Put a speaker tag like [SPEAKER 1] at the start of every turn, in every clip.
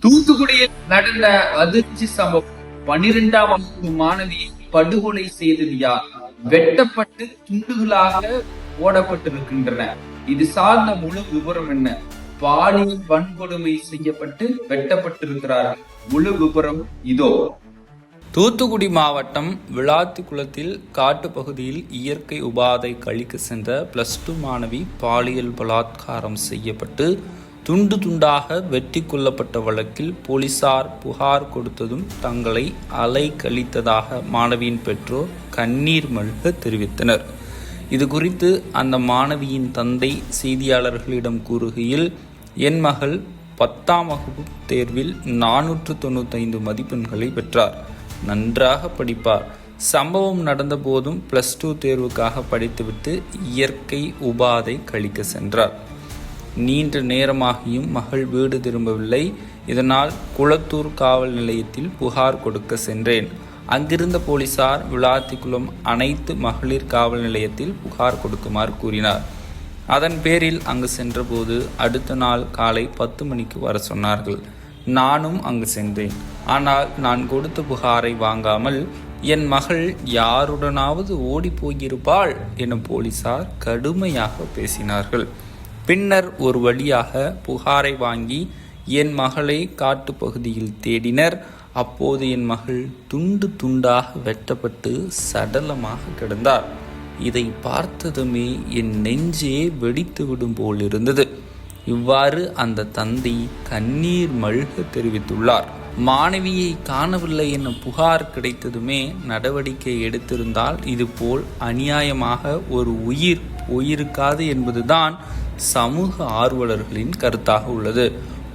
[SPEAKER 1] தூத்துக்குடியில் நடந்த அதிர்ச்சி சம்பவம். 12ஆம் வகுப்பு மாணவியை படுகொலை செய்தது யார்? வெட்டப்பட்டு துண்டுகளாக ஓடப்பட்டிருக்கின்றன. இது சார்ந்த முழு விவரம் என்ன? பாலியல் வன்கொடுமை செய்யப்பட்டு வெட்டப்பட்டிருக்கிறார்கள். முழு விவரம் இதோ.
[SPEAKER 2] தூத்துக்குடி மாவட்டம் விளாத்திக்குளத்தில் காட்டு பகுதியில் இயற்கை உபாதை கழிக்க சென்ற +2 மாணவி பாலியல் பலாத்காரம் செய்யப்பட்டு துண்டு துண்டாக வெட்டி கொல்லப்பட்ட வழக்கில் போலீசார் புகார் கொடுத்ததும் தங்களை அலைக்கழித்ததாக மாணவியின் பெற்றோர் கண்ணீர் மல்க தெரிவித்தனர். இது குறித்து அந்த மாணவியின் தந்தை செய்தியாளர்களிடம் கூறுகையில், என் மகள் 10ஆம் வகுப்பு தேர்வில் 495 மதிப்பெண்களை பெற்றார். நன்றாக படிப்பார். சம்பவம் நடந்த போதும் +2 தேர்வுக்காக படித்துவிட்டு இயற்கை உபாதை கழிக்க சென்றார். நீண்ட நேரமாகியும் மகள் வீடு திரும்பவில்லை. இதனால் குளத்தூர் காவல் நிலையத்தில் புகார் கொடுக்க சென்றேன். அங்கிருந்த போலீசார் விளாத்திக்குளம் அனைத்து மகளிர் காவல் நிலையத்தில் புகார் கொடுக்குமாறு கூறினார். அதன் பேரில் அங்கு சென்றபோது அடுத்த நாள் காலை 10 மணிக்கு வர சொன்னார்கள். நானும் அங்கு சென்றேன். ஆனால் நான் கொடுத்த புகாரை வாங்காமல் என் மகள் யாருடனாவது ஓடி போயிருப்பாள் என போலீசார் கடுமையாக பேசினார்கள். பின்னர் ஒரு வழியாக புகாரை வாங்கி என் மகளை காட்டு பகுதியில் தேடினர். அப்போது என் மகள் துண்டு துண்டாக வெட்டப்பட்டு சடலமாக கிடந்தார். இதை பார்த்ததுமே என் நெஞ்சே வெடித்து விடும் போல் இருந்தது. இவ்வாறு அந்த தந்தை கண்ணீர் மல்க தெரிவித்துள்ளார். மாணவியை காணவில்லை என புகார் கிடைத்ததுமே நடவடிக்கை எடுத்திருந்தால் இதுபோல் அநியாயமாக ஒரு உயிர் போயிருக்காது என்பதுதான் சமூக ஆர்வலர்களின் கருத்தாக உள்ளது.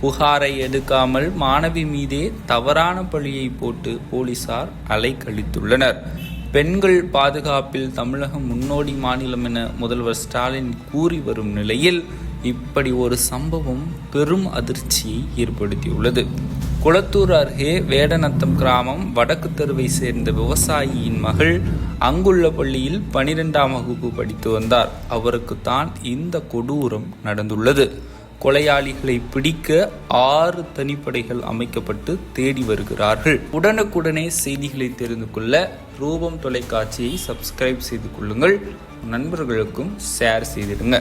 [SPEAKER 2] புகாரை எடுக்காமல் மாணவி மீதே தவறான பழியை போட்டு போலீசார் அலைக்கழித்துள்ளனர். பெண்கள் பாதுகாப்பில் தமிழகம் முன்னோடி மாநிலம் என முதல்வர் ஸ்டாலின் கூறி வரும் நிலையில் இப்படி ஒரு சம்பவம் பெரும் அதிர்ச்சியை ஏற்படுத்தியுள்ளது. குளத்தூர் அருகே வேடநத்தம் கிராமம் வடக்கு தெருவை சேர்ந்த விவசாயியின் மகள் அங்குள்ள பள்ளியில் 12ஆம் வகுப்பு படித்து வந்தார். அவருக்குத்தான் இந்த கொடூரம் நடந்துள்ளது. கொலையாளிகளை பிடிக்க 6 தனிப்படைகள் அமைக்கப்பட்டு தேடி வருகிறார்கள். உடனுக்குடனே செய்திகளை தெரிந்து கொள்ள ரூபம் தொலைக்காட்சியை சப்ஸ்கிரைப் செய்து கொள்ளுங்கள். நண்பர்களுக்கும் ஷேர் செய்திடுங்க.